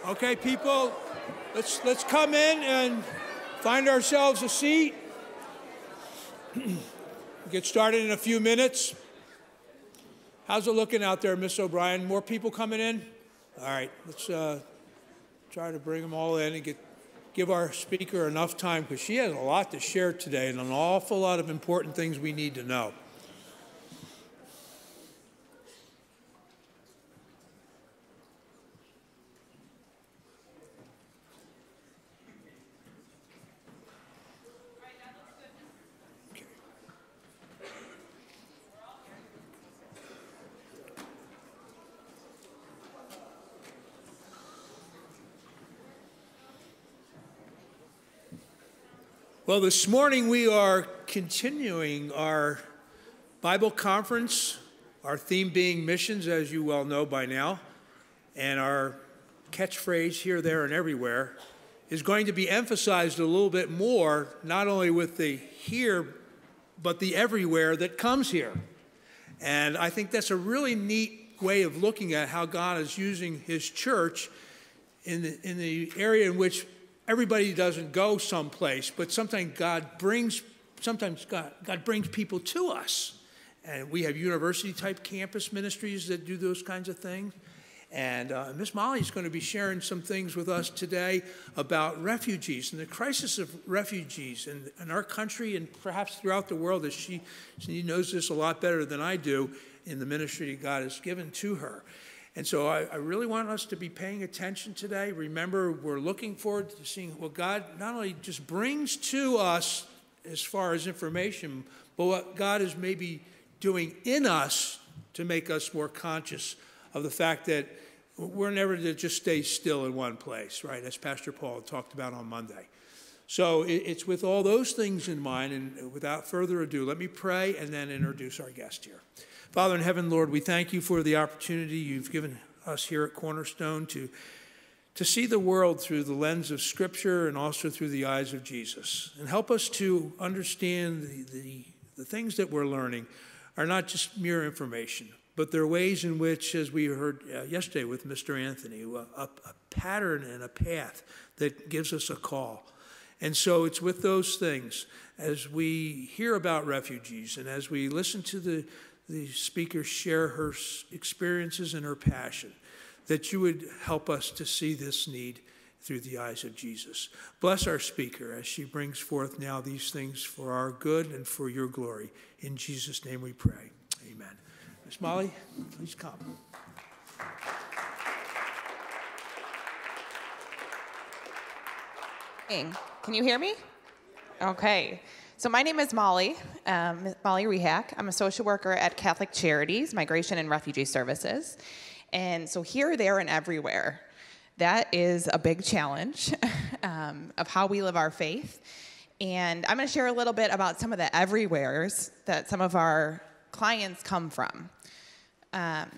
Okay, people, let's come in and find ourselves a seat. Get started in a few minutes. How's it looking out there, Miss O'Brien? More people coming in? All right, let's try to bring them all in and give our speaker enough time, because she has a lot to share today and an awful lot of important things we need to know. Well, this morning we are continuing our Bible conference, our theme being missions, as you well know by now, and our catchphrase here, there, and everywhere is going to be emphasized a little bit more, not only with the here, but the everywhere that comes here. And I think that's a really neat way of looking at how God is using his church in the area in which everybody doesn't go someplace, but sometimes God brings people to us. And we have university-type campus ministries that do those kinds of things. And Miss Molly is going to be sharing some things with us today about refugees and the crisis of refugees in our country and perhaps throughout the world, as she knows this a lot better than I do in the ministry God has given to her. And so I really want us to be paying attention today. Remember, we're looking forward to seeing what God not only just brings to us as far as information, but what God is maybe doing in us to make us more conscious of the fact that we're never to just stay still in one place, right, as Pastor Paul talked about on Monday. So it's with all those things in mind, and without further ado, let me pray and then introduce our guest here. Father in heaven, Lord, we thank you for the opportunity you've given us here at Cornerstone to see the world through the lens of Scripture and also through the eyes of Jesus. And help us to understand the things that we're learning are not just mere information, but they're ways in which, as we heard yesterday with Mr. Anthony, a pattern and a path that gives us a call. And so it's with those things, as we hear about refugees and as we listen to the speaker share her experiences and her passion, that you would help us to see this need through the eyes of Jesus. Bless our speaker as she brings forth now these things for our good and for your glory. In Jesus' name we pray. Amen. Miss Molly, please come. Can you hear me? Okay. So my name is Molly Rehak. I'm a social worker at Catholic Charities, Migration and Refugee Services. And so here, there, and everywhere, that is a big challenge of how we live our faith. And I'm going to share a little bit about some of the everywheres that some of our clients come from.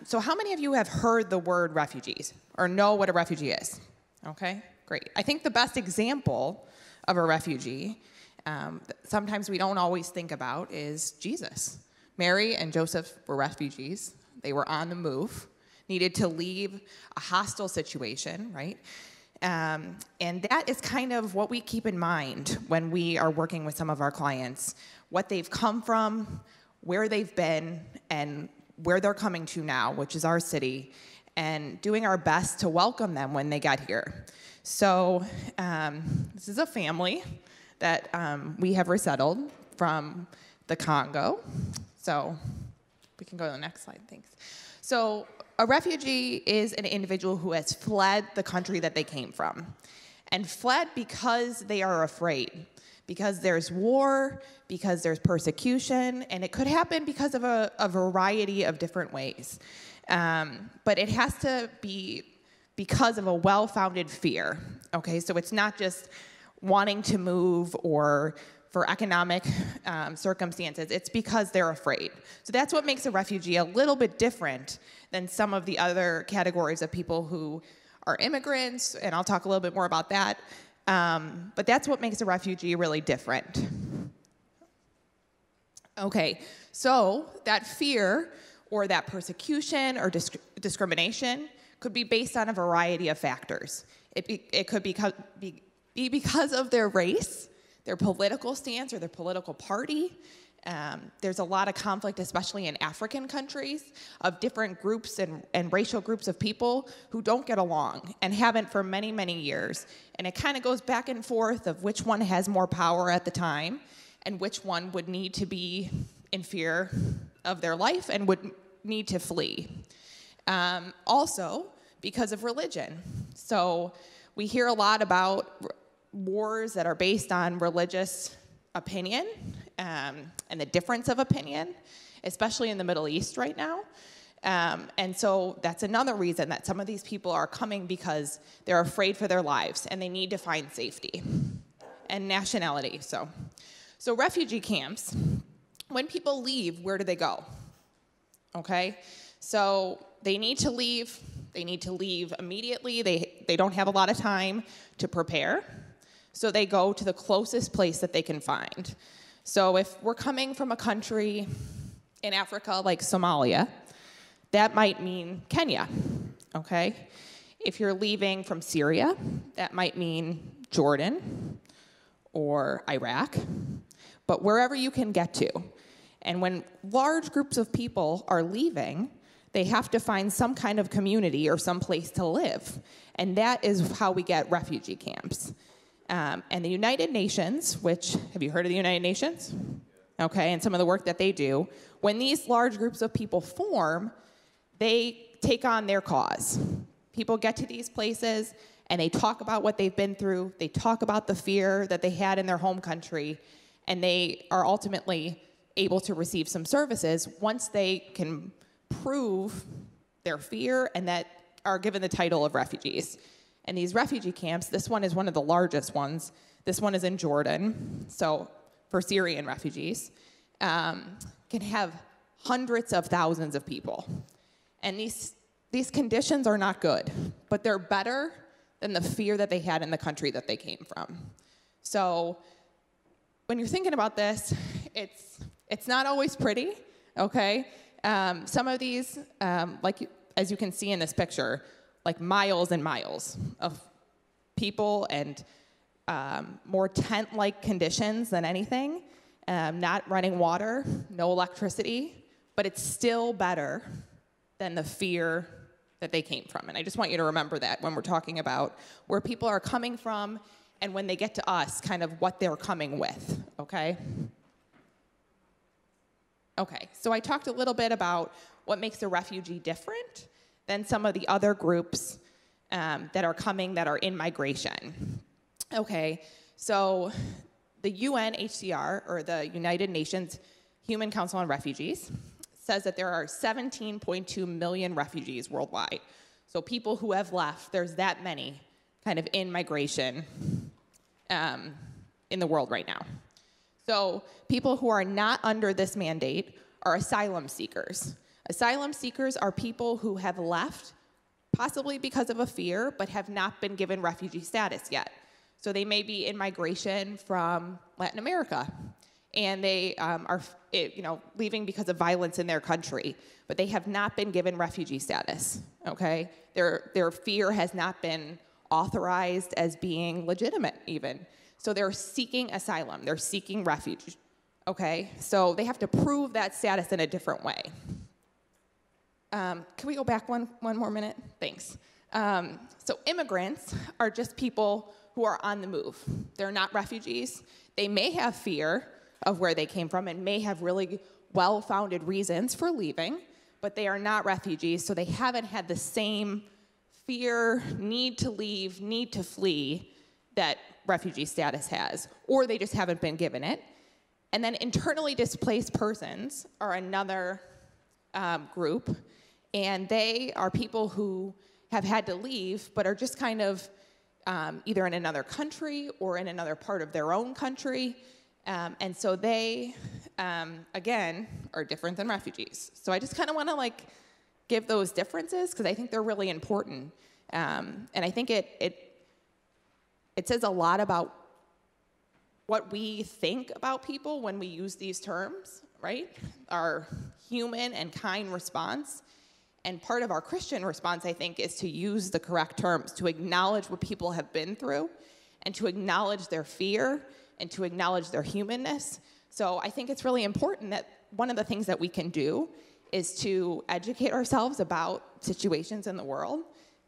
So how many of you have heard the word refugees or know what a refugee is? Okay, great. I think the best example of a refugee sometimes we don't always think about is Jesus. Mary and Joseph were refugees. They were on the move, needed to leave a hostile situation, right? And that is kind of what we keep in mind when we are working with some of our clients, what they've come from, where they've been, and where they're coming to now, which is our city, and doing our best to welcome them when they got here. So this is a family that we have resettled from the Congo. So we can go to the next slide, thanks. So a refugee is an individual who has fled the country that they came from, and fled because they are afraid, because there's war, because there's persecution, and it could happen because of a variety of different ways. But it has to be because of a well-founded fear, okay? So it's not just wanting to move or for economic circumstances. It's because they're afraid. So that's what makes a refugee a little bit different than some of the other categories of people who are immigrants, and I'll talk a little bit more about that. But that's what makes a refugee really different. Okay, so that fear or that persecution or discrimination could be based on a variety of factors. It could be because of their race, their political stance, or their political party. There's a lot of conflict, especially in African countries, of different groups and racial groups of people who don't get along and haven't for many, many years. And it kind of goes back and forth of which one has more power at the time and which one would need to be in fear of their life and would need to flee. Also, because of religion. So we hear a lot about wars that are based on religious opinion and the difference of opinion, especially in the Middle East right now. And so that's another reason that some of these people are coming, because they're afraid for their lives and they need to find safety and nationality. So refugee camps, when people leave, where do they go? Okay, so they need to leave. They need to leave immediately. They don't have a lot of time to prepare. So they go to the closest place that they can find. So if we're coming from a country in Africa like Somalia, that might mean Kenya, okay? If you're leaving from Syria, that might mean Jordan or Iraq, but wherever you can get to. And when large groups of people are leaving, they have to find some kind of community or some place to live. And that is how we get refugee camps. And the United Nations, which, have you heard of the United Nations? Okay, and some of the work that they do, when these large groups of people form, they take on their cause. People get to these places and they talk about what they've been through, they talk about the fear that they had in their home country, and they are ultimately able to receive some services once they can prove their fear and that are given the title of refugees. And these refugee camps, this one is one of the largest ones. This one is in Jordan, so for Syrian refugees, can have hundreds of thousands of people. And these conditions are not good, but they're better than the fear that they had in the country that they came from. So when you're thinking about this, it's not always pretty, okay? Some of these, like as you can see in this picture, like miles and miles of people and more tent-like conditions than anything, not running water, no electricity, but it's still better than the fear that they came from. And I just want you to remember that when we're talking about where people are coming from and when they get to us, kind of what they're coming with, okay? Okay, so I talked a little bit about what makes a refugee different than some of the other groups that are coming that are in migration. Okay, so the UNHCR, or the United Nations Human Council on Refugees, says that there are 17.2 million refugees worldwide. So people who have left, there's that many kind of in migration in the world right now. So people who are not under this mandate are asylum seekers. Asylum seekers are people who have left, possibly because of a fear, but have not been given refugee status yet. So they may be in migration from Latin America, and they are leaving because of violence in their country, but they have not been given refugee status, okay? Their fear has not been authorized as being legitimate even. So they're seeking asylum, they're seeking refuge, okay? So they have to prove that status in a different way. Can we go back one more minute? Thanks. So immigrants are just people who are on the move. They're not refugees. They may have fear of where they came from and may have really well-founded reasons for leaving, but they are not refugees, so they haven't had the same fear, need to leave, need to flee that refugee status has, or they just haven't been given it. And then internally displaced persons are another group, and they are people who have had to leave, but are just kind of either in another country or in another part of their own country. And so they, again, are different than refugees. So I just kind of want to give those differences because I think they're really important. And I think it says a lot about what we think about people when we use these terms, right? Our human and kind response. And part of our Christian response, I think, is to use the correct terms, to acknowledge what people have been through, and to acknowledge their fear, and to acknowledge their humanness. So I think it's really important that one of the things that we can do is to educate ourselves about situations in the world,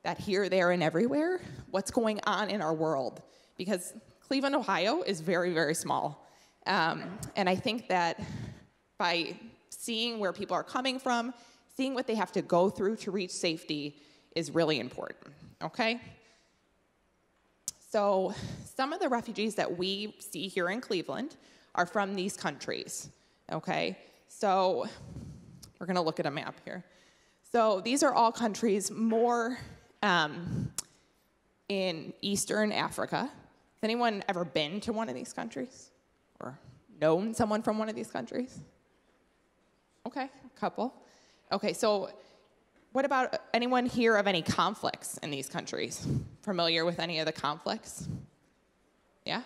that here, there, and everywhere, what's going on in our world. Because Cleveland, Ohio is very, very small. And I think that by seeing where people are coming from, seeing what they have to go through to reach safety is really important, okay? So some of the refugees that we see here in Cleveland are from these countries, okay? So we're gonna look at a map here. So these are all countries more in Eastern Africa. Has anyone ever been to one of these countries? Or known someone from one of these countries? Okay, a couple. Okay, so what about anyone here of any conflicts in these countries? Familiar with any of the conflicts? Yeah?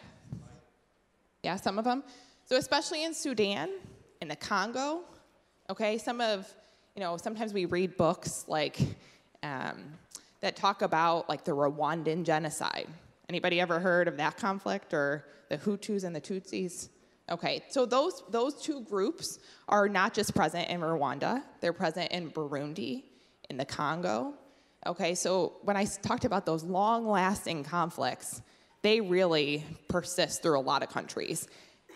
Yeah, some of them. So especially in Sudan, in the Congo, okay, sometimes we read books like that talk about like the Rwandan genocide. Anybody ever heard of that conflict, or the Hutus and the Tutsis? Okay, so those two groups are not just present in Rwanda, they're present in Burundi, in the Congo. Okay, so when I talked about those long-lasting conflicts, they really persist through a lot of countries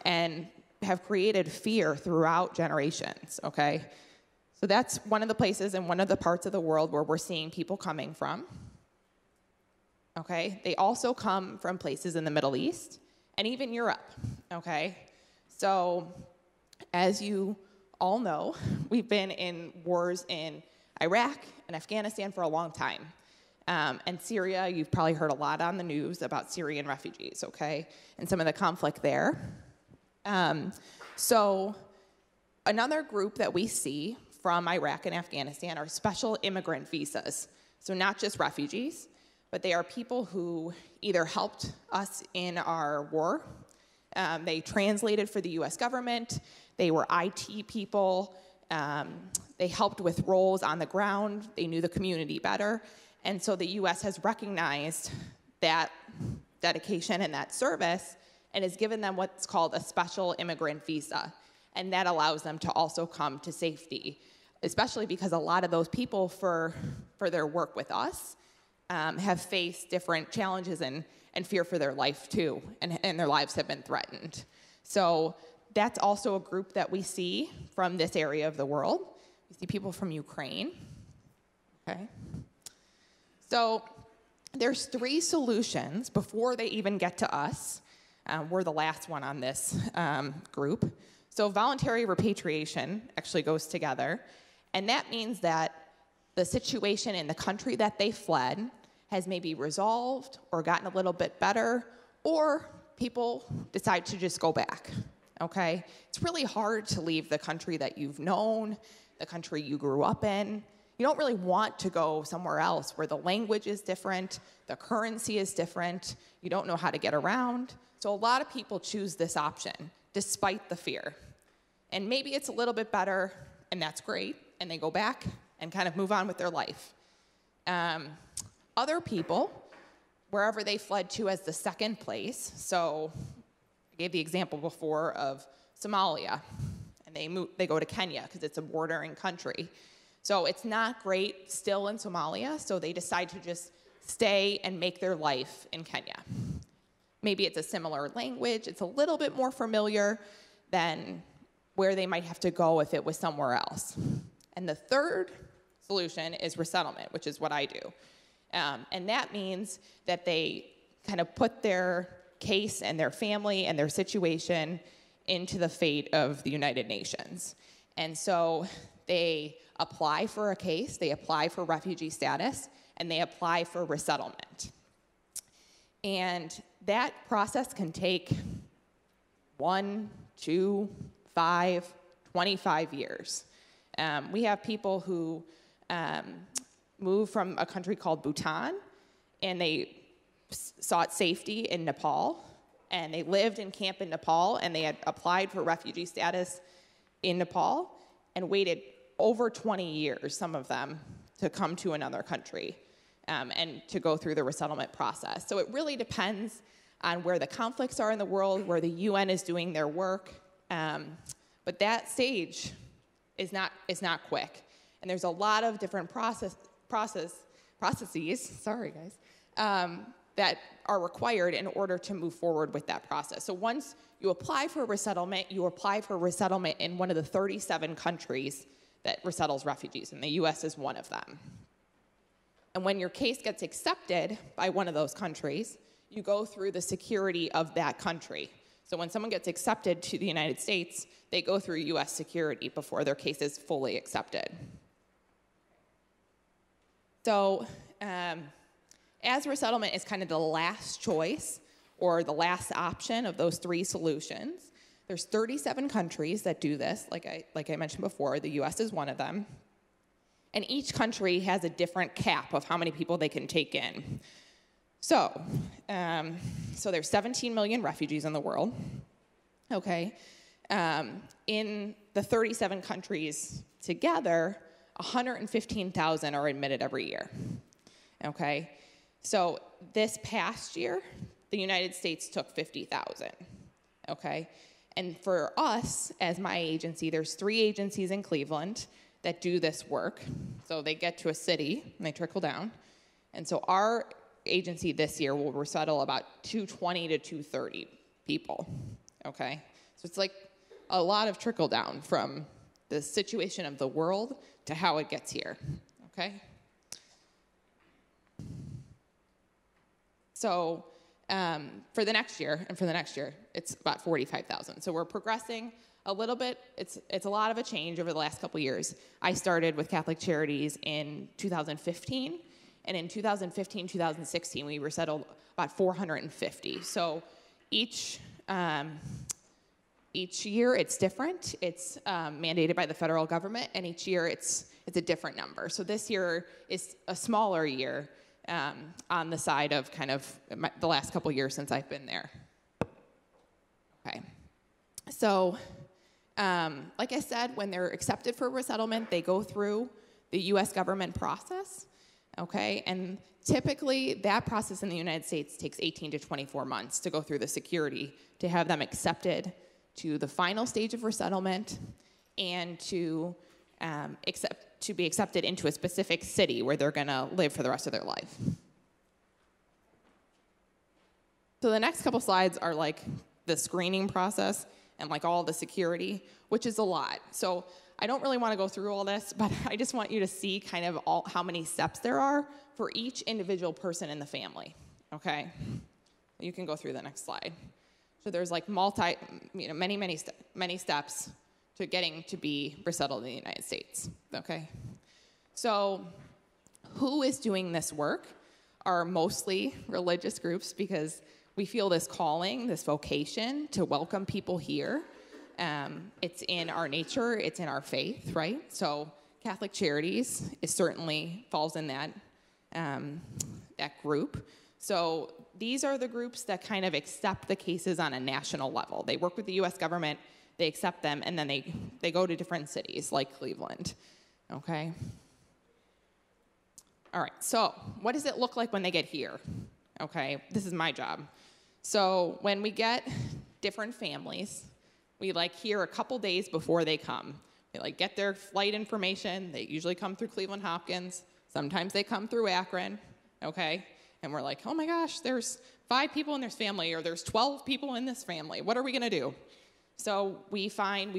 and have created fear throughout generations, okay? So that's one of the places and one of the parts of the world where we're seeing people coming from. Okay, they also come from places in the Middle East and even Europe, okay? So as you all know, we've been in wars in Iraq and Afghanistan for a long time. And Syria, you've probably heard a lot on the news about Syrian refugees, okay? And some of the conflict there. So another group that we see from Iraq and Afghanistan are special immigrant visas. So not just refugees, but they are people who either helped us in our war, they translated for the US government, they were IT people, they helped with roles on the ground, they knew the community better, and so the US has recognized that dedication and that service and has given them what's called a special immigrant visa, and that allows them to also come to safety, especially because a lot of those people for their work with us have faced different challenges and fear for their life too, and their lives have been threatened. So that's also a group that we see from this area of the world. We see people from Ukraine, okay? So there's 3 solutions before they even get to us. We're the last one on this group. So voluntary repatriation actually goes together, and that means that the situation in the country that they fled has maybe resolved or gotten a little bit better, or people decide to just go back, okay? It's really hard to leave the country that you've known, the country you grew up in. You don't really want to go somewhere else where the language is different, the currency is different, you don't know how to get around. So a lot of people choose this option despite the fear. And maybe it's a little bit better, and that's great, and they go back and kind of move on with their life. Other people, wherever they fled to as the second place, so I gave the example before of Somalia, and they go to Kenya because it's a bordering country. So it's not great still in Somalia, so they decide to just stay and make their life in Kenya. Maybe it's a similar language, it's a little bit more familiar than where they might have to go if it was somewhere else. And the third solution is resettlement, which is what I do. And that means that they kind of put their case and their family and their situation into the fate of the United Nations. And so they apply for a case, they apply for refugee status, and they apply for resettlement. And that process can take 1, 2, 5, 25 years. We have people who moved from a country called Bhutan, and they sought safety in Nepal, and they lived in camp in Nepal, and they had applied for refugee status in Nepal and waited over 20 years, some of them, to come to another country and to go through the resettlement process. So it really depends on where the conflicts are in the world, where the UN is doing their work. But that stage is not quick. And there's a lot of different processes, sorry guys, that are required in order to move forward with that process. So once you apply for resettlement, you apply for resettlement in one of the 37 countries that resettles refugees, and the US is one of them. And when your case gets accepted by one of those countries, you go through the security of that country. So when someone gets accepted to the United States, they go through US security before their case is fully accepted. So as resettlement is kind of the last choice or the last option of those three solutions, there's 37 countries that do this, like I mentioned before. The US is one of them. And each country has a different cap of how many people they can take in. So there's 17 million refugees in the world, okay? In the 37 countries together, 115,000 are admitted every year, okay? So this past year, the United States took 50,000, okay? And for us, as my agency, there's 3 agencies in Cleveland that do this work. So they get to a city, and they trickle down. And so our agency this year will resettle about 220 to 230 people, okay? So it's like a lot of trickle down from the situation of the world to how it gets here, okay? So for the next year, it's about 45,000. So we're progressing a little bit. It's a lot of a change over the last couple years. I started with Catholic Charities in 2015, and in 2015, 2016, we resettled about 450. So each year it's different. It's mandated by the federal government, and each year it's a different number. So this year is a smaller year on the side of kind of the last couple years since I've been there. Okay. So, like I said, when they're accepted for resettlement, they go through the U.S. government process, okay? And typically, that process in the United States takes 18 to 24 months to go through the security to have them accepted to the final stage of resettlement and to be accepted into a specific city where they're gonna live for the rest of their life. So the next couple slides are like the screening process and like all the security, which is a lot. So I don't really want to go through all this, but I just want you to see kind of how many steps there are for each individual person in the family, okay? You can go through the next slide. So there's like many steps to getting to be resettled in the United States, okay? So who is doing this work are mostly religious groups because we feel this calling, this vocation to welcome people here. It's in our nature, it's in our faith, right? So Catholic Charities certainly falls in that group. So these are the groups that kind of accept the cases on a national level. They work with the US government, they accept them, and then they go to different cities like Cleveland, okay? All right, so what does it look like when they get here? Okay, this is my job. So when we get different families, we like hear a couple days before they come. They like get their flight information. They usually come through Cleveland Hopkins. Sometimes they come through Akron, okay? And we're like, oh my gosh, there's 5 people in this family, or there's 12 people in this family. What are we gonna do? So we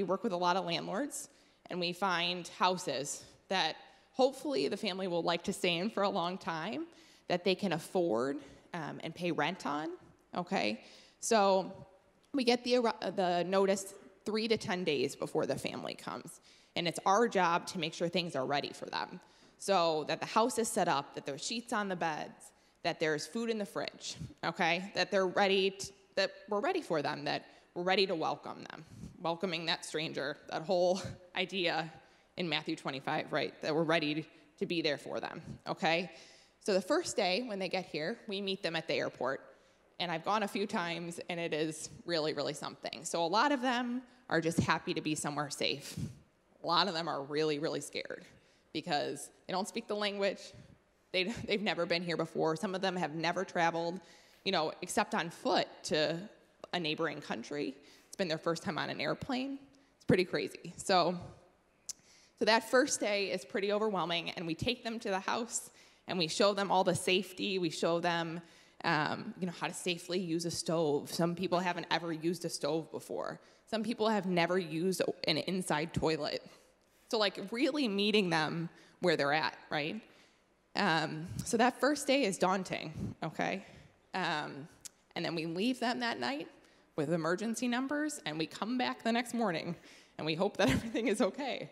work with a lot of landlords, and we find houses that hopefully the family will like to stay in for a long time, that they can afford and pay rent on, okay? So we get the notice 3 to 10 days before the family comes, and it's our job to make sure things are ready for them. So that the house is set up, that there's sheets on the beds, that there's food in the fridge, okay? That we're ready for them, that we're ready to welcome them. Welcoming that stranger, that whole idea in Matthew 25, right? That we're ready to be there for them, okay? So the first day when they get here, we meet them at the airport. And I've gone a few times, and it is really, really something. So a lot of them are just happy to be somewhere safe. A lot of them are really, really scared because they don't speak the language. They've never been here before. Some of them have never traveled, except on foot to a neighboring country. It's been their first time on an airplane. It's pretty crazy. So that first day is pretty overwhelming, and we take them to the house, and we show them all the safety. We show them, how to safely use a stove. Some people haven't ever used a stove before. Some people have never used an inside toilet. So really meeting them where they're at, right? So that first day is daunting, okay? And then we leave them that night with emergency numbers, and we come back the next morning, and we hope that everything is okay,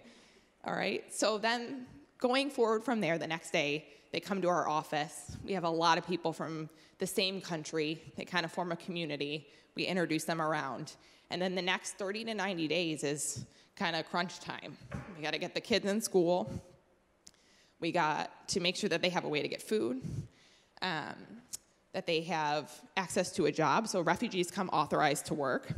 all right? So then going forward from there, the next day, they come to our office. We have a lot of people from the same country. They kind of form a community. We introduce them around. And then the next 30 to 90 days is kind of crunch time. We got to get the kids in school. We got to make sure that they have a way to get food, that they have access to a job. So refugees come authorized to work.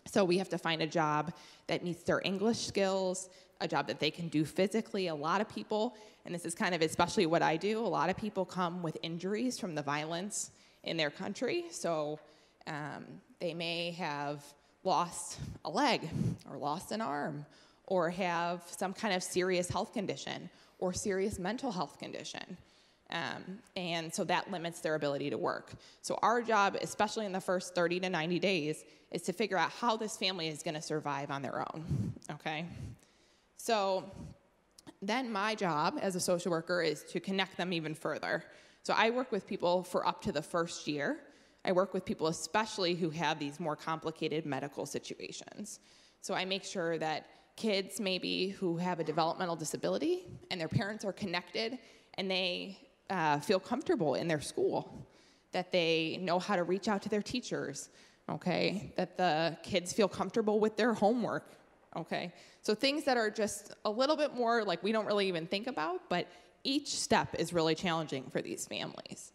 So we have to find a job that meets their English skills, a job that they can do physically. A lot of people, and this is kind of especially what I do, a lot of people come with injuries from the violence in their country. So they may have lost a leg or lost an arm or have some kind of serious health condition or serious mental health condition. And so that limits their ability to work. So our job, especially in the first 30 to 90 days, is to figure out how this family is going to survive on their own, okay? So then my job as a social worker is to connect them even further. So I work with people for up to the first year. I work with people especially who have these more complicated medical situations. So I make sure that kids maybe who have a developmental disability and their parents are connected and they feel comfortable in their school, that they know how to reach out to their teachers, okay? That the kids feel comfortable with their homework, okay? So things that are just a little bit more like we don't really even think about, but each step is really challenging for these families.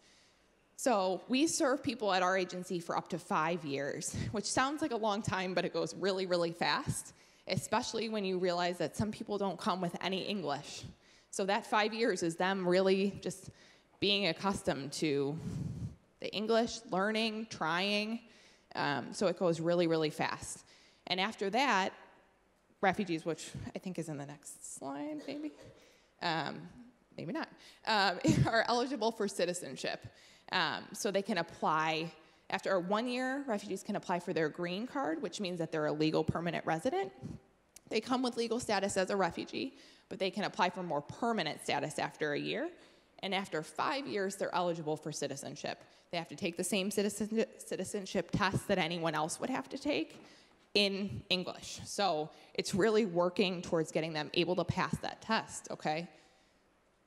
So we serve people at our agency for up to 5 years, which sounds like a long time, but it goes really, really fast, especially when you realize that some people don't come with any English. So that 5 years is them really just being accustomed to the English, learning, trying. So it goes really, really fast. And after that, refugees, which I think is in the next slide, maybe, maybe not, are eligible for citizenship. So they can apply, after 1 year, refugees can apply for their green card, which means that they're a legal permanent resident. They come with legal status as a refugee, but they can apply for more permanent status after a year. And after 5 years, they're eligible for citizenship. They have to take the same citizenship test that anyone else would have to take in English. So it's really working towards getting them able to pass that test, okay?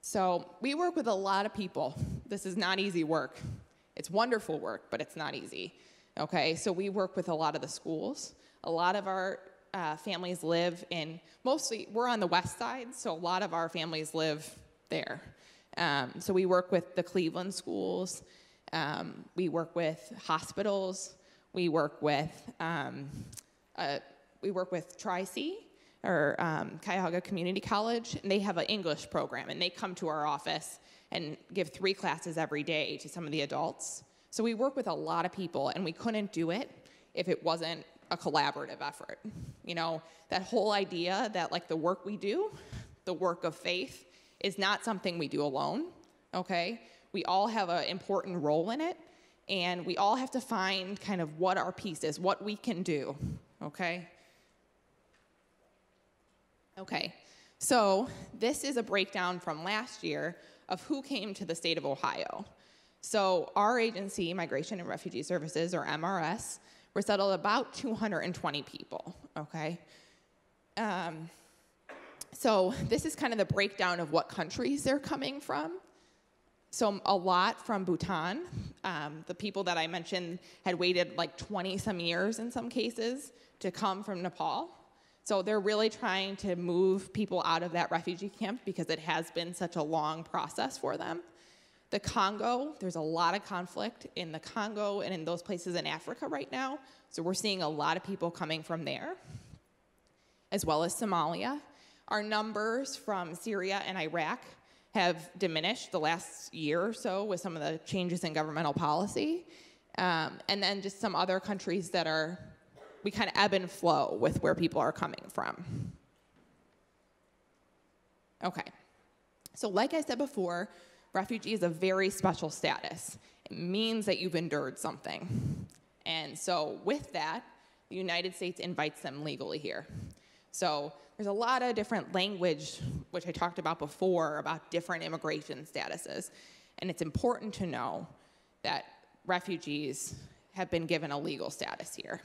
So we work with a lot of people. This is not easy work. It's wonderful work, but it's not easy, okay? So we work with a lot of the schools. A lot of our families live in, mostly, we're on the west side, so a lot of our families live there. So we work with the Cleveland schools. We work with hospitals. We work with Tri-C, or Cuyahoga Community College, and they have an English program, and they come to our office and give 3 classes every day to some of the adults. So we work with a lot of people, and we couldn't do it if it wasn't a collaborative effort. You know, that whole idea that like the work we do, the work of faith, is not something we do alone, okay? We all have an important role in it, and we all have to find kind of what our piece is, what we can do, okay? Okay, so this is a breakdown from last year of who came to the state of Ohio. So our agency, Migration and Refugee Services, or MRS, resettled about 220 people, okay? So this is kind of the breakdown of what countries they're coming from. So a lot from Bhutan. The people that I mentioned had waited like 20-some years in some cases to come from Nepal. So they're really trying to move people out of that refugee camp because it has been such a long process for them. The Congo, there's a lot of conflict in the Congo and in those places in Africa right now. So we're seeing a lot of people coming from there, as well as Somalia. Our numbers from Syria and Iraq have diminished the last year or so with some of the changes in governmental policy. And then just some other countries that we kind of ebb and flow with where people are coming from. Okay, so like I said before, refugee is a very special status. It means that you've endured something. And so with that, the United States invites them legally here. So there's a lot of different language, which I talked about before, about different immigration statuses. And it's important to know that refugees have been given a legal status here,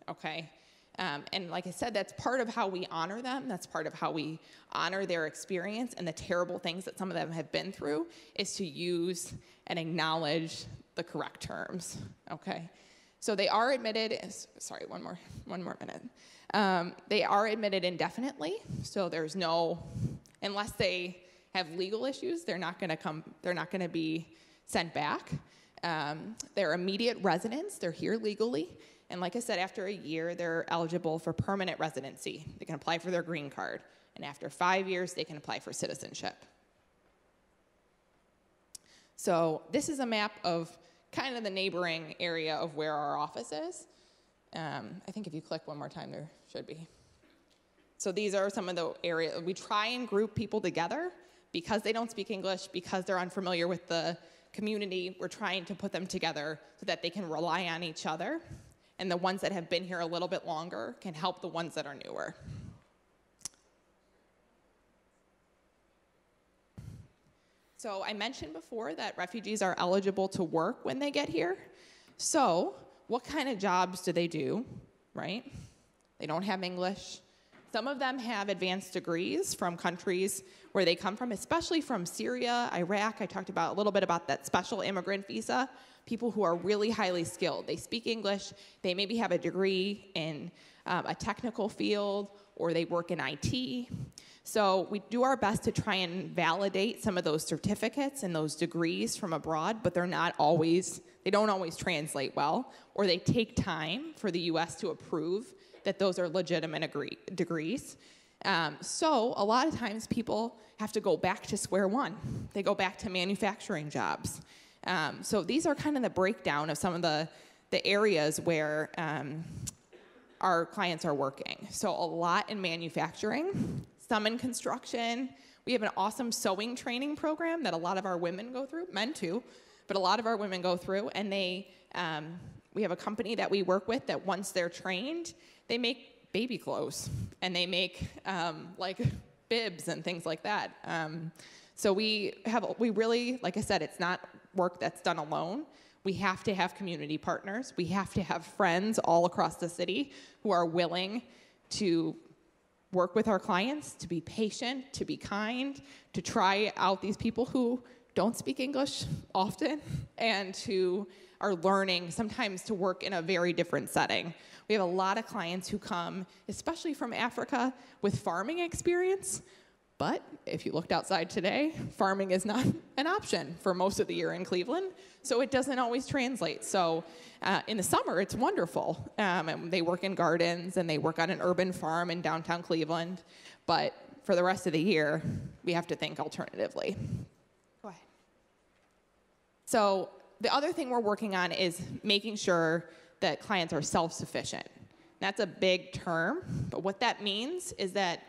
okay? And like I said, that's part of how we honor them. That's part of how we honor their experience and the terrible things that some of them have been through, is to use and acknowledge the correct terms, okay? So they are admitted, sorry, one more minute. They are admitted indefinitely, so there's no, unless they have legal issues, they're not gonna be sent back. They're immediate residents, they're here legally, and like I said, after a year, they're eligible for permanent residency. They can apply for their green card, and after 5 years, they can apply for citizenship. So this is a map of kind of the neighboring area of where our office is. I think if you click one more time, there should be. So these are some of the areas. We try and group people together because they don't speak English, because they're unfamiliar with the community. We're trying to put them together so that they can rely on each other. And the ones that have been here a little bit longer can help the ones that are newer. So I mentioned before that refugees are eligible to work when they get here. So what kind of jobs do they do, right? They don't have English. Some of them have advanced degrees from countries where they come from, especially from Syria, Iraq. I talked about a little bit about that special immigrant visa, people who are really highly skilled. They speak English, they maybe have a degree in a technical field, or they work in IT. So we do our best to try and validate some of those certificates and those degrees from abroad, but they don't always translate well, or they take time for the US to approve that those are legitimate degrees. So a lot of times people have to go back to square one. They go back to manufacturing jobs. So these are kind of the breakdown of some of the areas where our clients are working. So a lot in manufacturing, some in construction. We have an awesome sewing training program that a lot of our women go through, men too, but a lot of our women go through, and we have a company that we work with that once they're trained, they make baby clothes, and they make like bibs and things like that. So we really, like I said, it's not work that's done alone. We have to have community partners. We have to have friends all across the city who are willing to work with our clients, to be patient, to be kind, to try out these people who don't speak English often, and who are learning sometimes to work in a very different setting. We have a lot of clients who come, especially from Africa, with farming experience, but if you looked outside today, farming is not an option for most of the year in Cleveland, so it doesn't always translate. So in the summer, it's wonderful. And they work in gardens, and they work on an urban farm in downtown Cleveland, but for the rest of the year, we have to think alternatively. Go ahead. So the other thing we're working on is making sure that clients are self-sufficient. That's a big term, but what that means is that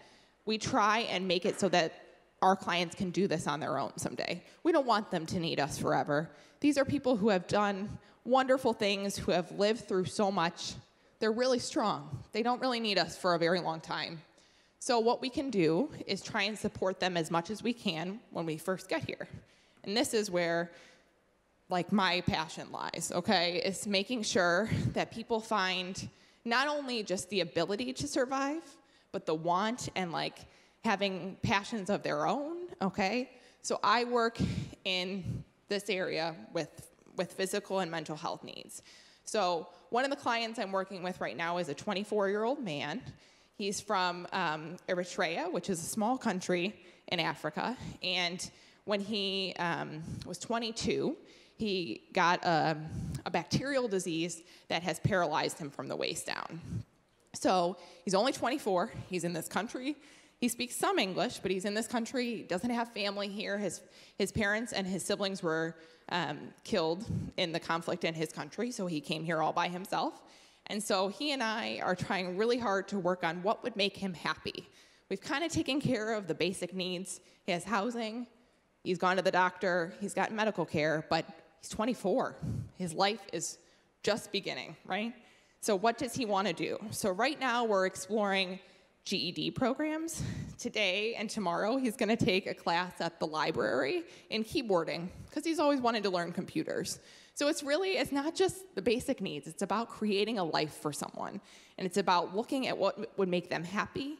we try and make it so that our clients can do this on their own someday. We don't want them to need us forever. These are people who have done wonderful things, who have lived through so much. They're really strong. They don't really need us for a very long time. So what we can do is try and support them as much as we can when we first get here. And this is where like my passion lies, okay? It's making sure that people find not only just the ability to survive, but the want and like having passions of their own, okay? So I work in this area with physical and mental health needs. So one of the clients I'm working with right now is a 24-year-old man. He's from Eritrea, which is a small country in Africa. And when he was 22, he got a bacterial disease that has paralyzed him from the waist down. So he's only 24, he's in this country, He speaks some English, but he's in this country, doesn't have family here. His parents and his siblings were killed in the conflict in his country, so he came here all by himself. And so he and I are trying really hard to work on what would make him happy. We've kind of taken care of the basic needs. He has housing, he's gone to the doctor, he's got medical care, but he's 24. His life is just beginning, right? So what does he want to do? So right now we're exploring GED programs. Today and tomorrow he's going to take a class at the library in keyboarding because he's always wanted to learn computers. So it's not just the basic needs, it's about creating a life for someone. And it's about looking at what would make them happy,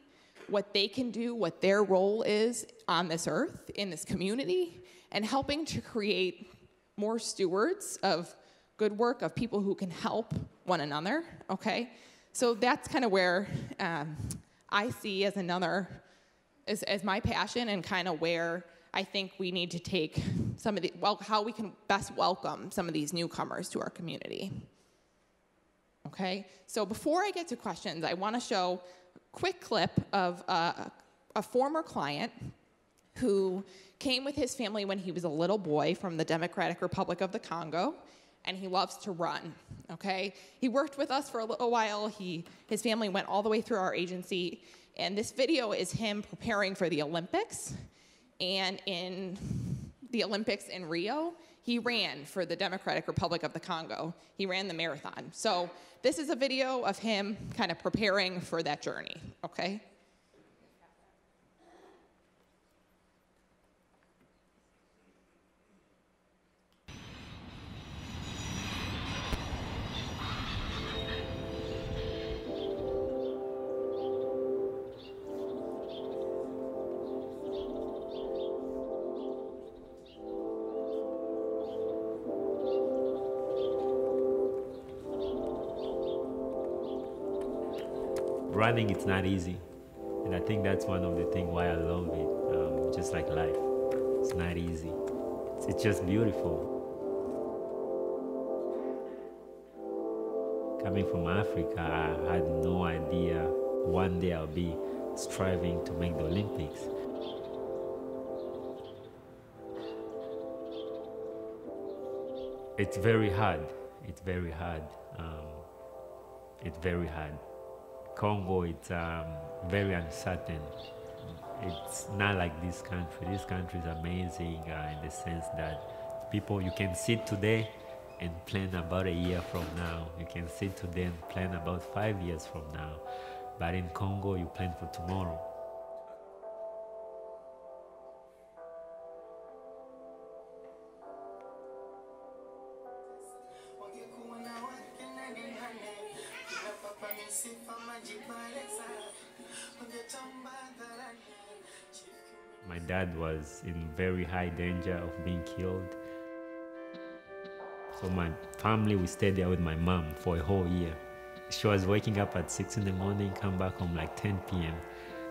what they can do, what their role is on this earth, in this community, and helping to create more stewards of good work, of people who can help one another, okay? So that's kind of where I see as as my passion, and kind of where I think we need to take some of how we can best welcome some of these newcomers to our community. Okay, so before I get to questions, I want to show a quick clip of a former client who came with his family when he was a little boy from the Democratic Republic of the Congo, and he loves to run, okay? He worked with us for a little while. His family went all the way through our agency, and this video is him preparing for the Olympics. And in the Olympics in Rio, he ran for the Democratic Republic of the Congo. He ran the marathon. So this is a video of him kind of preparing for that journey, okay? Running, it's not easy, and I think that's one of the things why I love it. Just like life, it's not easy. It's just beautiful. Coming from Africa, I had no idea one day I'll be striving to make the Olympics. It's very hard. It's very hard. It's very hard. Congo, it's very uncertain. It's not like this country. This country is amazing in the sense that people, you can sit today and plan about a year from now. You can sit today and plan about 5 years from now. But in Congo, you plan for tomorrow. My dad was in very high danger of being killed. So my family, we stayed there with my mom for a whole year. She was waking up at 6 in the morning, come back home like 10 p.m.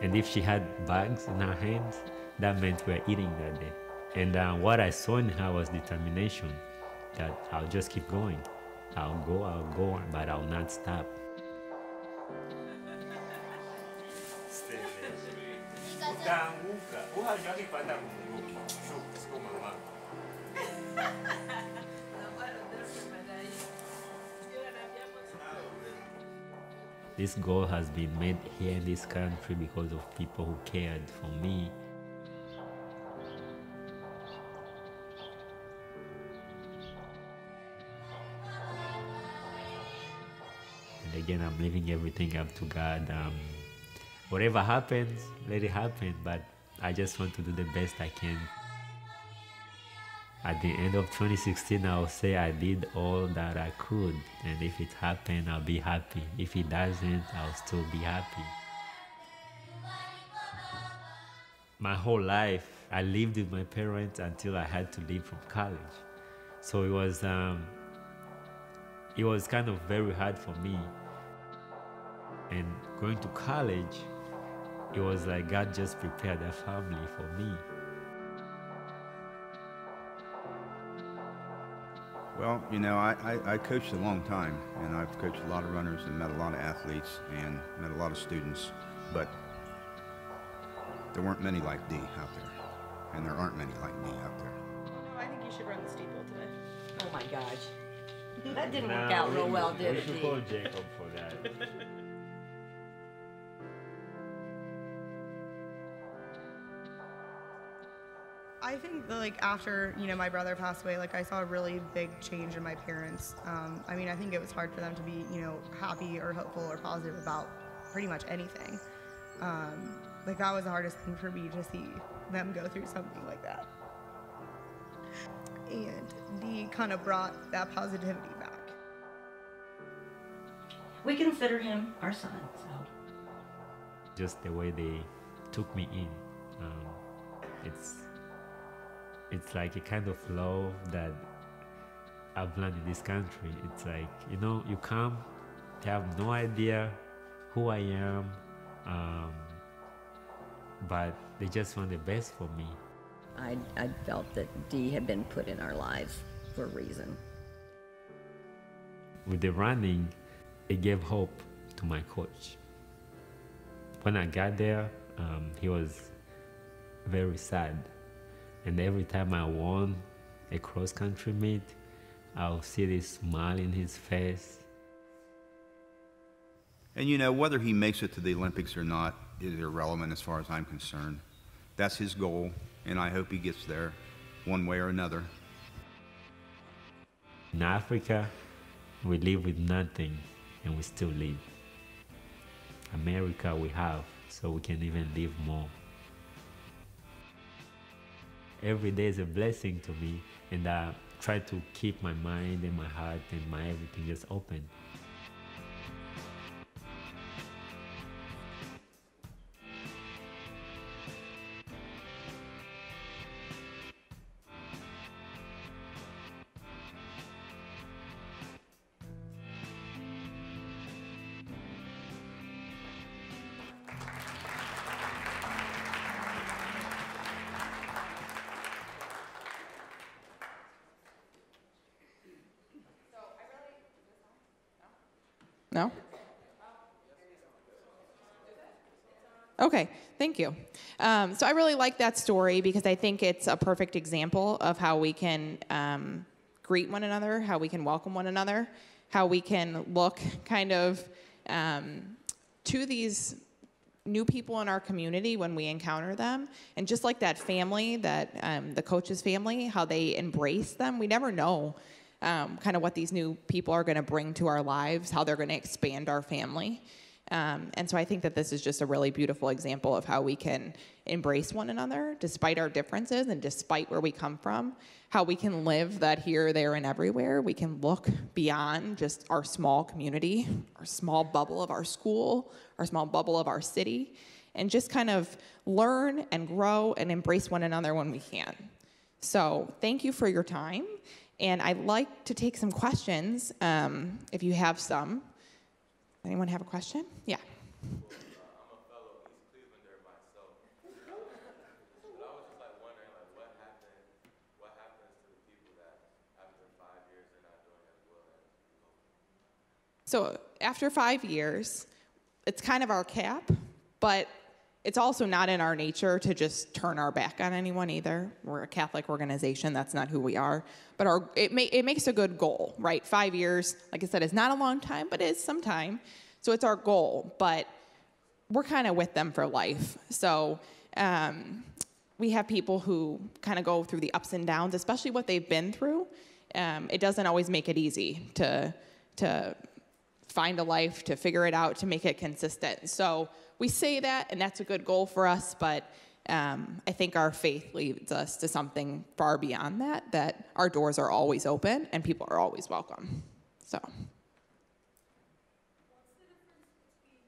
And if she had bags in her hands, that meant we were eating that day. And what I saw in her was determination, that I'll just keep going. I'll go, but I'll not stop. This goal has been made here in this country because of people who cared for me. And again, I'm leaving everything up to God. Whatever happens, let it happen, but I just want to do the best I can. At the end of 2016, I'll say I did all that I could, and if it happened, I'll be happy. If it doesn't, I'll still be happy. My whole life, I lived with my parents until I had to leave from college. So it was kind of very hard for me. And going to college, it was like God just prepared a family for me. Well, you know, I coached a long time, and I've coached a lot of runners and met a lot of athletes and met a lot of students. But There weren't many like Dee out there, and there aren't many like me out there. No, I think you should run the steeple today. Oh my gosh. That didn't work out real well, did it, We should Dee? call Jacob for that. I think that, like, after, my brother passed away, like, I saw a really big change in my parents. I mean, I think it was hard for them to be, happy or hopeful or positive about pretty much anything. Like, that was the hardest thing for me to see them go through something like that. And Dee kind of brought that positivity back. We consider him our son, so. Just the way they took me in, it's like a kind of love that I've learned in this country. It's like, you come, they have no idea who I am, but they just want the best for me. I felt that Dee had been put in our lives for a reason. With the running, it gave hope to my coach. When I got there, he was very sad. And every time I won a cross-country meet, I'll see this smile in his face. And whether he makes it to the Olympics or not is irrelevant as far as I'm concerned. That's his goal, and I hope he gets there one way or another. In Africa, we live with nothing, and we still live. America we have, so we can even live more. Every day is a blessing to me, and I try to keep my mind and my heart and my everything just open. No? Okay, thank you. So I really like that story because I think it's a perfect example of how we can greet one another, how we can welcome one another, how we can look kind of to these new people in our community when we encounter them. And just like that family, that the coach's family, how they embrace them, we never know kind of what these new people are going to bring to our lives, how they're going to expand our family. And so I think that this is just a really beautiful example of how we can embrace one another despite our differences and despite where we come from, how we can live that here, there, and everywhere. We can look beyond just our small community, our small bubble of our school, our small bubble of our city, and just kind of learn and grow and embrace one another when we can. So thank you for your time. And I'd like to take some questions, if you have some. Anyone have a question? Yeah. I'm a fellow East Clevelander myself. But I was just wondering what happens to the people that after 5 years they're not doing as well as you hope? So after 5 years, it's kind of our cap, but it's also not in our nature to just turn our back on anyone either. We're a Catholic organization. That's not who we are. But it makes a good goal, right? 5 years, like I said, is not a long time, but it is some time. So it's our goal. But we're kind of with them for life. So we have people who kind of go through the ups and downs, especially what they've been through. It doesn't always make it easy to find a life, to figure it out, to make it consistent. So we say that, and that's a good goal for us, but I think our faith leads us to something far beyond that, that our doors are always open and people are always welcome. So. What's the difference between,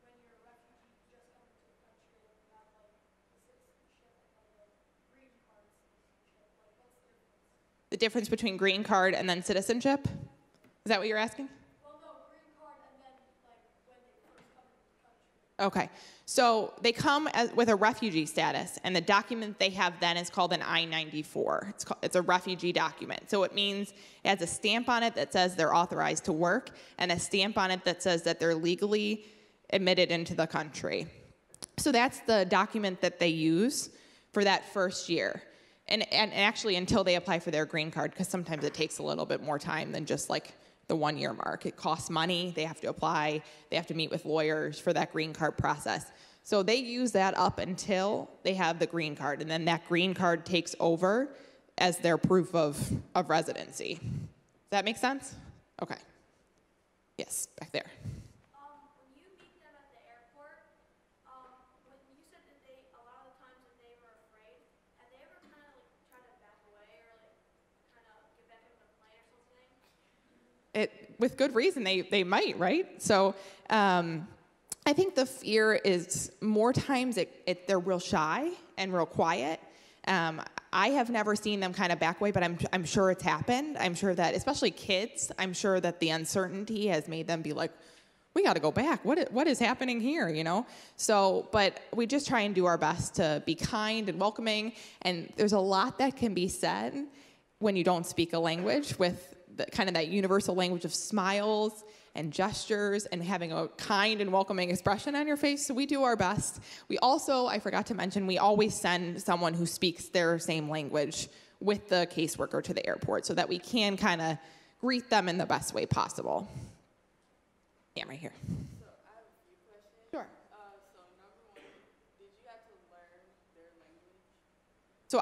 when you're a refugee just coming to the country and you have, the citizenship and then the green card citizenship? What's the difference? The difference between green card and then citizenship? Is that what you're asking? Well, no, green card and then, when they first come into the country. Okay, so they come with a refugee status, and the document they have then is called an I-94. It's a refugee document. So it means it has a stamp on it that says they're authorized to work, and a stamp on it that says that they're legally admitted into the country. So that's the document that they use for that first year. And actually until they apply for their green card, because sometimes it takes a little bit more time than just like the 1 year mark. It costs money, they have to apply, they have to meet with lawyers for that green card process. So they use that up until they have the green card, and then that green card takes over as their proof of residency. Does that make sense? Okay. Yes, back there. When you meet them at the airport, when you said that a lot of the times that they were afraid, have they ever kind of like tried to back away or like kind of get back into the plane or something? With good reason, they might, right? So I think the fear is more times they're real shy and real quiet. I have never seen them kind of back away, but I'm sure it's happened. I'm sure that, especially kids, I'm sure that the uncertainty has made them be like, we got to go back. What is happening here, you know? So, but we just try and do our best to be kind and welcoming, and there's a lot that can be said when you don't speak a language with kind of that universal language of smiles and gestures and having a kind and welcoming expression on your face. So we do our best. We also, I forgot to mention, we always send someone who speaks their same language with the caseworker to the airport so that we can kind of greet them in the best way possible. Yeah, right here. So I have a few questions. Sure. So number one, did you have to learn their language? So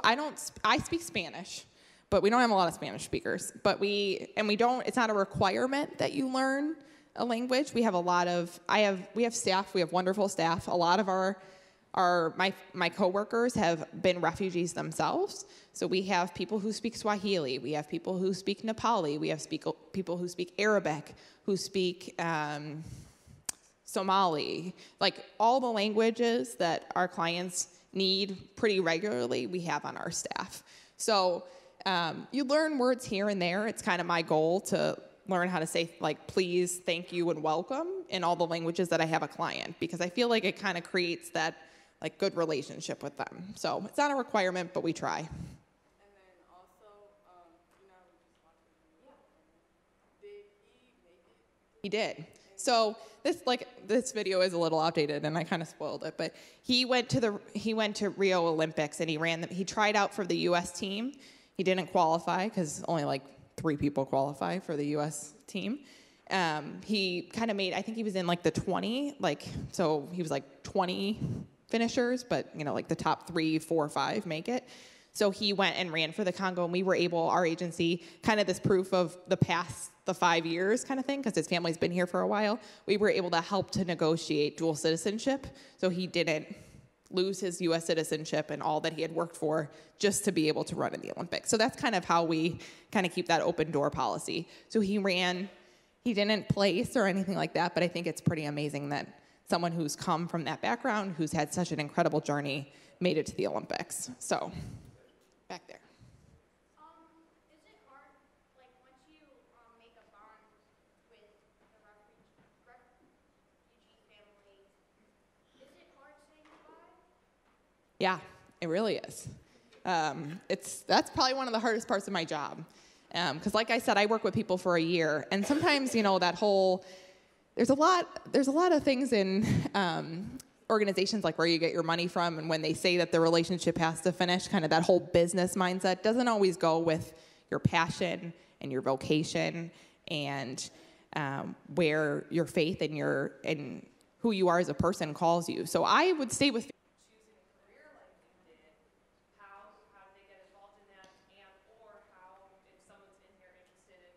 I speak Spanish, but we don't have a lot of Spanish speakers. But we don't, it's not a requirement that you learn a language. We have we have staff, we have wonderful staff. A lot of my coworkers have been refugees themselves. So we have people who speak Swahili, we have people who speak Nepali, we have people who speak Arabic, who speak Somali, like all the languages that our clients need pretty regularly, we have on our staff. So you learn words here and there. It's kind of my goal to learn how to say like please, thank you, and welcome in all the languages that I have a client, because I feel like it kind of creates that like good relationship with them. So it's not a requirement, but we try. And then also, we just watched the video. Did he make it? He did. So this video is a little outdated, and I kind of spoiled it. But he went to Rio Olympics, and he tried out for the U.S. team. He didn't qualify because only like 3 people qualify for the U.S. team. He kind of made, I think he was in like the 20, so he was like 20 finishers, but like the top 3, 4, 5 make it. So he went and ran for the Congo, and we were able, our agency, kind of this proof of the 5 years kind of thing, because his family's been here for a while, we were able to help to negotiate dual citizenship, so he didn't lose his U.S. citizenship and all that he had worked for just to be able to run in the Olympics. So that's kind of how we kind of keep that open door policy. So he didn't place or anything like that, but I think it's pretty amazing that someone who's come from that background, who's had such an incredible journey, made it to the Olympics. So, back there. Is it hard, like once you make a bond with the refugee family, is it hard saying goodbye? Yeah, it really is. That's probably one of the hardest parts of my job. Because like I said, I work with people for a year, and sometimes, that whole, there's a lot of things in organizations like where you get your money from, and when they say that the relationship has to finish, kind of that whole business mindset doesn't always go with your passion and your vocation and where your faith and who you are as a person calls you. So I would stay with Choosing a career like you did, how did they get involved in that, and or how, if someone's in here interested in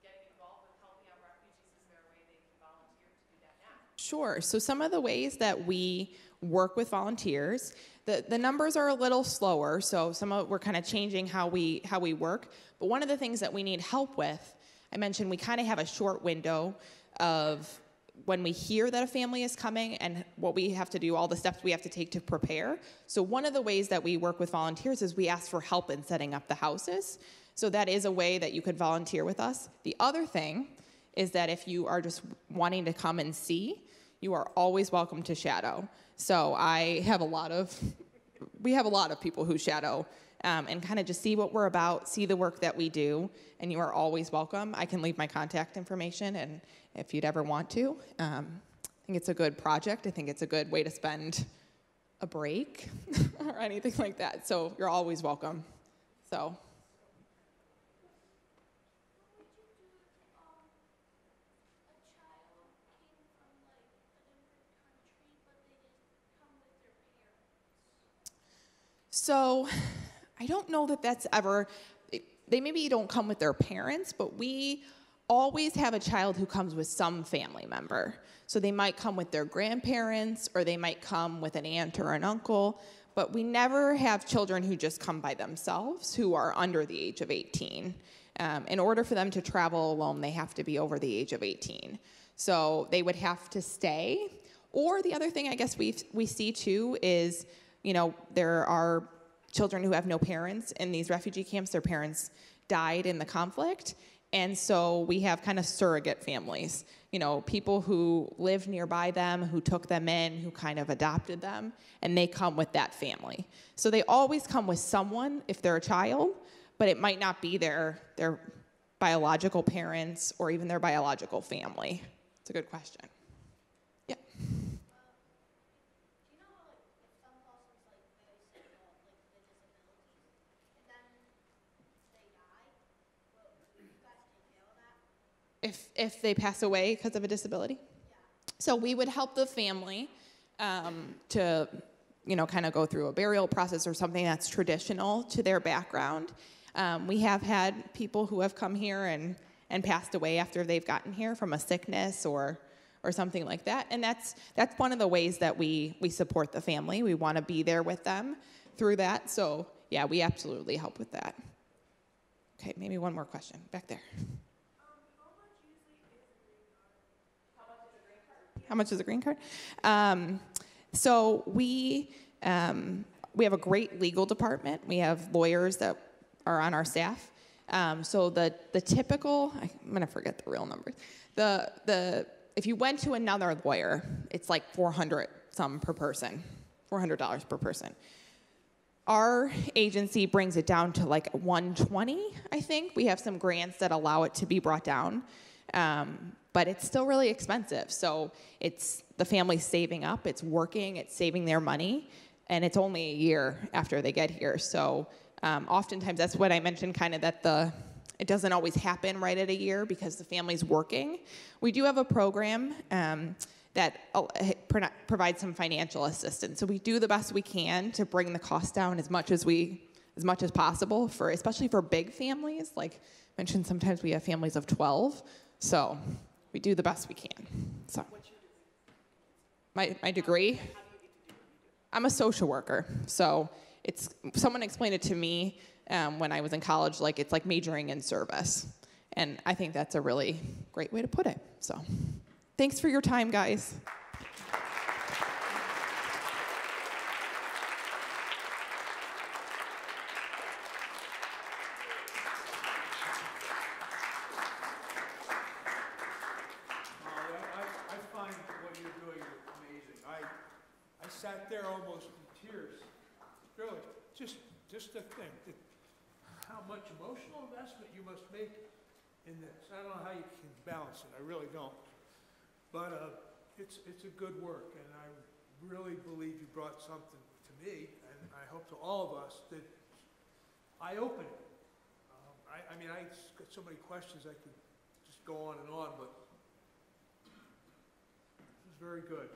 getting involved with helping out refugees, is there a way they can volunteer to do that now? Sure. So some of the ways that we work with volunteers, the numbers are a little slower, so we're kind of changing how we work. But one of the things that we need help with, I mentioned we kind of have a short window of when we hear that a family is coming and what we have to do, all the steps we have to take to prepare. So one of the ways that we work with volunteers is we ask for help in setting up the houses. So that is a way that you could volunteer with us. The other thing is that if you are just wanting to come and see, you are always welcome to shadow. So we have a lot of people who shadow and kind of just see what we're about, see the work that we do, and you are always welcome. I can leave my contact information, and if you'd ever want to. I think it's a good project. I think it's a good way to spend a break or anything like that. So you're always welcome. So. So I don't know that that's ever, they maybe don't come with their parents, but we always have a child who comes with some family member. So they might come with their grandparents, or they might come with an aunt or an uncle, but we never have children who just come by themselves who are under the age of 18. In order for them to travel alone, they have to be over the age of 18. So they would have to stay. Or the other thing I guess we see too is, there are children who have no parents in these refugee camps. Their parents died in the conflict. And so we have kind of surrogate families, people who lived nearby them, who took them in, who kind of adopted them, and they come with that family. So they always come with someone if they're a child, but it might not be their biological parents or even their biological family. It's a good question. Yeah. If they pass away because of a disability? Yeah. So we would help the family to, kind of go through a burial process or something that's traditional to their background. We have had people who have come here and passed away after they've gotten here from a sickness or something like that. And that's one of the ways that we support the family. We want to be there with them through that. So yeah, we absolutely help with that. Okay, maybe one more question back there. How much is a green card? So we have a great legal department. We have lawyers that are on our staff. So the typical, I'm gonna forget the real numbers. If you went to another lawyer, it's like $400 per person. Our agency brings it down to like $120, I think. We have some grants that allow it to be brought down. But it's still really expensive. So it's the family's saving up, it's working, it's saving their money, and it's only a year after they get here. So oftentimes that's what I mentioned, kind of that it doesn't always happen right at a year because the family's working. We do have a program that provides some financial assistance. So we do the best we can to bring the cost down as much as possible, especially for big families. Like I mentioned, sometimes we have families of 12. So we do the best we can. So, my degree, I'm a social worker. So someone explained it to me when I was in college, like it's like majoring in service. And I think that's a really great way to put it. So thanks for your time, guys. Sat there almost in tears. Really, just to think that how much emotional investment you must make in this. I don't know how you can balance it. I really don't. But it's a good work, and I really believe you brought something to me, and I hope to all of us that eye-opening. I mean, I got so many questions I could just go on, but it was very good.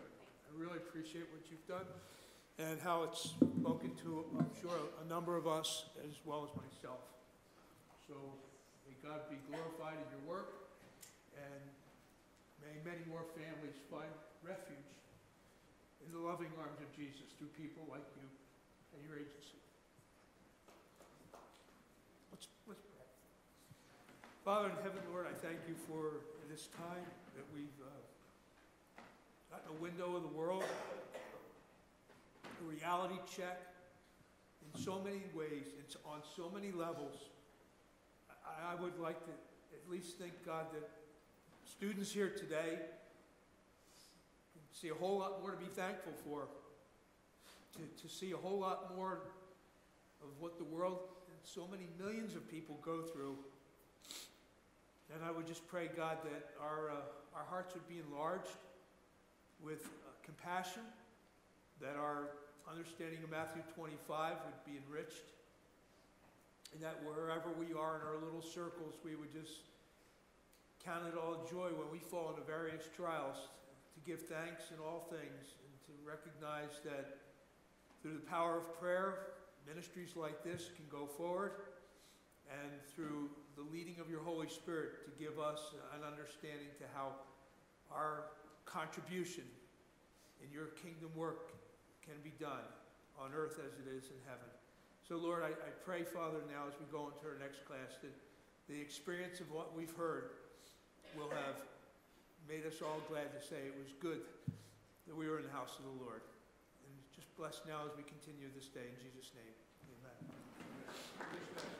I really appreciate what you've done and how it's spoken to, I'm sure, a number of us as well as myself. So may God be glorified in your work, and may many more families find refuge in the loving arms of Jesus through people like you and your agency. Let's pray. Father in heaven, Lord, I thank you for this time that we've gotten a window of the world, a reality check in so many ways, it's on so many levels. I would like to at least think, God, that students here today can see a whole lot more to be thankful for, to see a whole lot more of what the world and so many millions of people go through. And I would just pray, God, that our hearts would be enlarged with compassion, that our understanding of Matthew 25 would be enriched, and that wherever we are in our little circles, we would just count it all joy when we fall into various trials, to give thanks in all things, and to recognize that through the power of prayer, ministries like this can go forward, and through the leading of your Holy Spirit to give us an understanding to how our contribution in your kingdom work can be done on earth as it is in heaven. So Lord, I pray, Father, now as we go into our next class, that the experience of what we've heard will have made us all glad to say it was good that we were in the house of the Lord. And just bless now as we continue this day. In Jesus' name, amen.